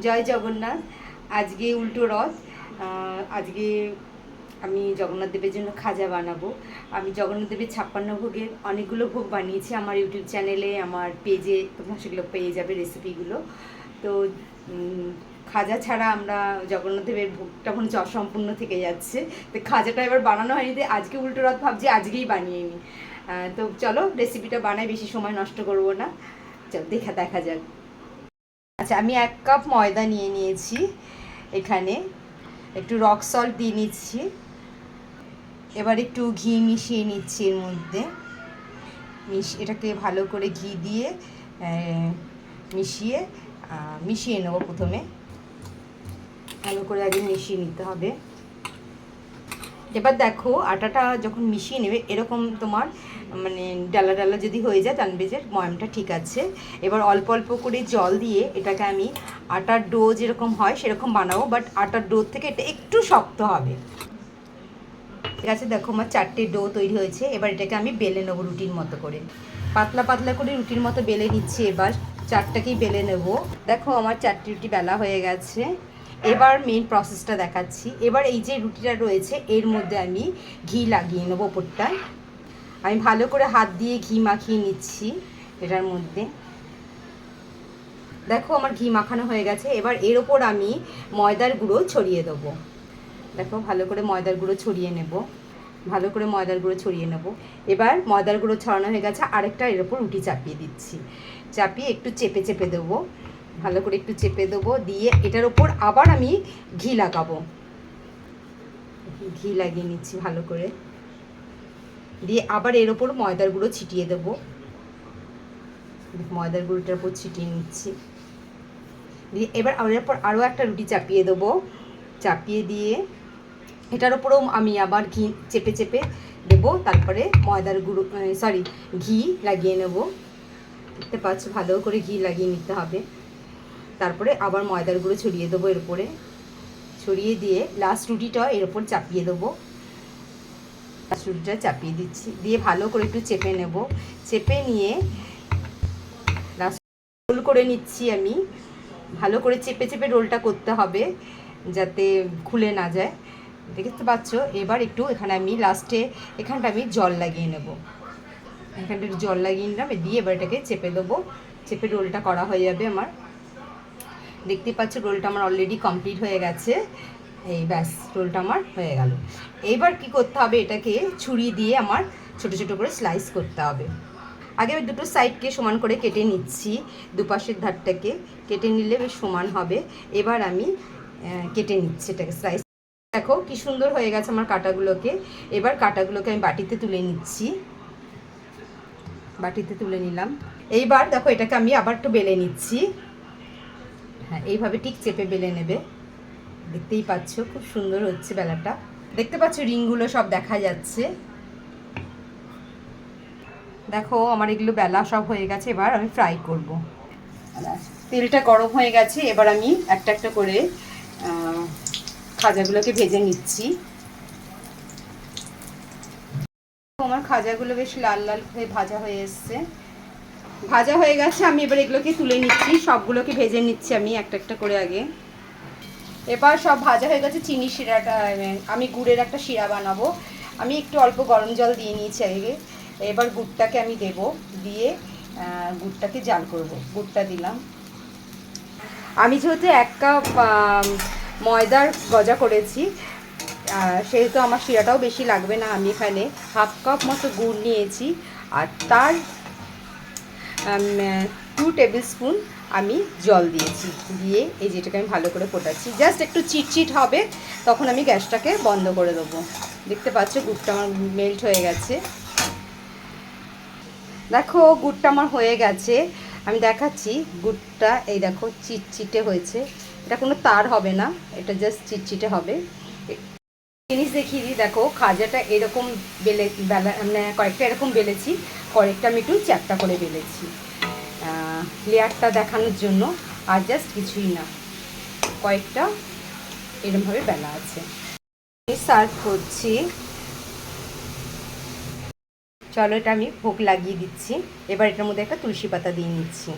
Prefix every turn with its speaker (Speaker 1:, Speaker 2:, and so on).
Speaker 1: জয় জগন্নাথ। আজকে উল্টো রথ। আজকে আমি জগন্নাথ দেবের জন্য খাজা বানাবো। আমি জগন্নাথ দেবের 56 ভোগের অনেকগুলো ভোগ বানিয়েছি আমার ইউটিউব চ্যানেলে, আমার পেজে তোমরা সেগুলো পেয়ে যাবে রেসিপিগুলো। তো খাজা ছাড়া আমরা জগন্নাথ দেবের ভোগটা মনে হচ্ছে অসম্পূর্ণ থেকে যাচ্ছে। তো খাজাটা এবার বানানো হয়নি, আজকে উল্টো রথ ভাবছি আজকেই বানিয়ে নিই। তো চলো রেসিপিটা বানাই, বেশি সময় নষ্ট করবো না। চল দেখা যাক। আচ্ছা, আমি 1 কাপ ময়দা নিয়ে নিয়েছি। এখানে একটু রক সল্ট দিয়ে নিচ্ছি। এবার একটু ঘি মিশিয়ে নিচ্ছি এর মধ্যে। এটাকে ভালো করে ঘি দিয়ে মিশিয়ে নেব। প্রথমে ভালো করে আগে মিশিয়ে নিতে হবে। এবার দেখো আটাটা যখন মিশিয়ে নেবে এরকম তোমার মানে ডালা ডালা যদি হয়ে যায় তানবেজের ময়ামটা ঠিক আছে। এবার অল্প অল্প করে জল দিয়ে এটাকে আমি আটার ডো যেরকম হয় সেরকম বানাবো, বাট আটার ডো থেকে এটা একটু শক্ত হবে। ঠিক আছে, দেখো আমার 4টে ডো তৈরি হয়েছে। এবার এটাকে আমি বেলে নেবো রুটির মতো করে, পাতলা পাতলা করে রুটির মতো বেলে নিচ্ছি। এবার 4টাকেই বেলে নেব। দেখো আমার 4টে রুটি বেলা হয়ে গেছে। এবার মেন প্রসেসটা দেখাচ্ছি। এবার এই যে রুটিটা রয়েছে এর মধ্যে আমি ঘি লাগিয়ে নেবো ওপরটায়। আমি ভালো করে হাত দিয়ে ঘি মাখিয়ে নিচ্ছি এটার মধ্যে। দেখো আমার ঘি মাখানো হয়ে গেছে। এবার এর ওপর আমি ময়দার গুঁড়ো ছড়িয়ে দেবো। দেখো ভালো করে ময়দার গুঁড়ো ছড়িয়ে নেব, ভালো করে ময়দার গুঁড়ো ছড়িয়ে নেব। এবার ময়দার গুঁড়ো ছড়ানো হয়ে গেছে, আরেকটা এর ওপর রুটি চাপিয়ে দিচ্ছি। চাপিয়ে একটু চেপে চেপে দেবো, ভালো করে একটু চেপে দেবো। দিয়ে এটার ওপর আবার আমি ঘি লাগাবো। ঘি লাগিয়ে নিচ্ছি ভালো করে। দিয়ে আবার এর ওপর ময়দার গুঁড়ো ছিটিয়ে দেবো। ময়দার গুঁড়োটার উপর ছিটিয়ে নিচ্ছি। দিয়ে এবার এর ওপর আরও একটা রুটি চাপিয়ে দেবো। চাপিয়ে দিয়ে এটার ওপরেও আমি আবার ঘি চেপে চেপে দেবো। তারপরে ময়দার গুঁড়ো ঘি লাগিয়ে নেব। দেখতে পাচ্ছ, ভালো করে ঘি লাগিয়ে নিতে হবে। তারপরে আবার ময়দার গুঁড়ো ছড়িয়ে দেবো এর উপরে। ছড়িয়ে দিয়ে লাস্ট রুটিটা এর ওপর চাপিয়ে দেবো। লাস্ট রুটিটা চাপিয়ে দিচ্ছি। দিয়ে ভালো করে একটু চেপে নেব। চেপে নিয়ে লাস্ট রোল করে নিচ্ছি আমি। ভালো করে চেপে চেপে রোলটা করতে হবে যাতে খুলে না যায়। দেখতে পাচ্ছ। এবার একটু এখানে আমি লাস্টে এখানটা আমি জল লাগিয়ে নেব। এখানটা একটু জল লাগিয়ে নিলাম। দিয়ে এবার এটাকে চেপে দেবো। চেপে রোলটা করা হয়ে যাবে আমার। দেখতে পাচ্ছ রোলটা আমার অলরেডি কমপ্লিট হয়ে গেছে। এই ব্যাস, রোলটা আমার হয়ে গেল। এইবার কি করতে হবে, এটাকে ছুরি দিয়ে আমার ছোট ছোট করে স্লাইস করতে হবে। আগে আমি দুটো সাইডকে সমান করে কেটে নিচ্ছি। দুপাশের ধারটাকে কেটে নিলে বেশ সমান হবে। এবার আমি কেটে নিচ্ছি এটাকে স্লাইস। দেখো কি সুন্দর হয়ে গেছে আমার কাটাগুলোকে। এবার কাটাগুলোকে আমি বাটিতে তুলে নিচ্ছি। বাটিতে তুলে নিলাম। এইবার দেখো এটাকে আমি আবার একটু বেলে নিচ্ছি। হ্যাঁ, এইভাবে ঠিক চেপে বেলে নেবে। দেখতেই পাচ্ছ খুব সুন্দর হচ্ছে বেলাটা। দেখতে পাচ্ছ রিংগুলো সব দেখা যাচ্ছে। দেখো আমার এগুলো বেলা সব হয়ে গেছে। এবার আমি ফ্রাই করব। তেলটা গরম হয়ে গেছে। এবার আমি একটা একটা করে খাজাগুলোকে ভেজে নিচ্ছি। আমার খাজাগুলো বেশ লাল লাল হয়ে ভাজা হয়ে এসছে। ভাজা হয়ে গেছে। আমি এবার এগুলোকে তুলে নিচ্ছি। সবগুলোকে ভেজে নিচ্ছি আমি একটা একটা করে আগে। এবার সব ভাজা হয়ে গেছে। চিনি শিরাটা আমি গুড়ের একটা শিরা বানাবো। আমি একটু অল্প গরম জল দিয়ে নিয়েছি আগে। এবার গুড়টাকে আমি দেব। দিয়ে গুড়টাকে জাল করব। গুড়টা দিলাম। আমি যেহেতু 1 কাপ ময়দার গজা করেছি, সেহেতু আমার শিরাটাও বেশি লাগবে না। আমি এখানে 1/2 কাপ মতো গুড় নিয়েছি। আর তার 2 টেবিল স্পুন আমি জল দিয়েছি। দিয়ে এই যেটাকে আমি ভালো করে ফোটাচ্ছি। জাস্ট একটু চিটচিট হবে, তখন আমি গ্যাসটাকে বন্ধ করে দেবো। দেখতে পাচ্ছ গুড়টা আমার মেল্ট হয়ে গেছে। দেখো গুড়টা আমার হয়ে গেছে। আমি দেখাচ্ছি গুড়টা। এই দেখো চিটচিটে হয়েছে। এটা কোনো তার হবে না, এটা জাস্ট চিটচিটে হবে। জিনিস দেখিয়ে দিই। দেখো খাজাটা এরকম মানে কয়েকটা এরকম বেলেছি, কয়েকটা আমি একটু চ্যাপটা করে বেলেছি লেয়ারটা দেখানোর জন্য। আর জাস্ট কিছুই না, কয়েকটা এরকমভাবে বেলা আছে। সার্ভ করছি। চলো এটা আমি ভোগ লাগিয়ে দিচ্ছি। এবার এটার মধ্যে একটা তুলসী পাতা দিয়ে নিচ্ছি।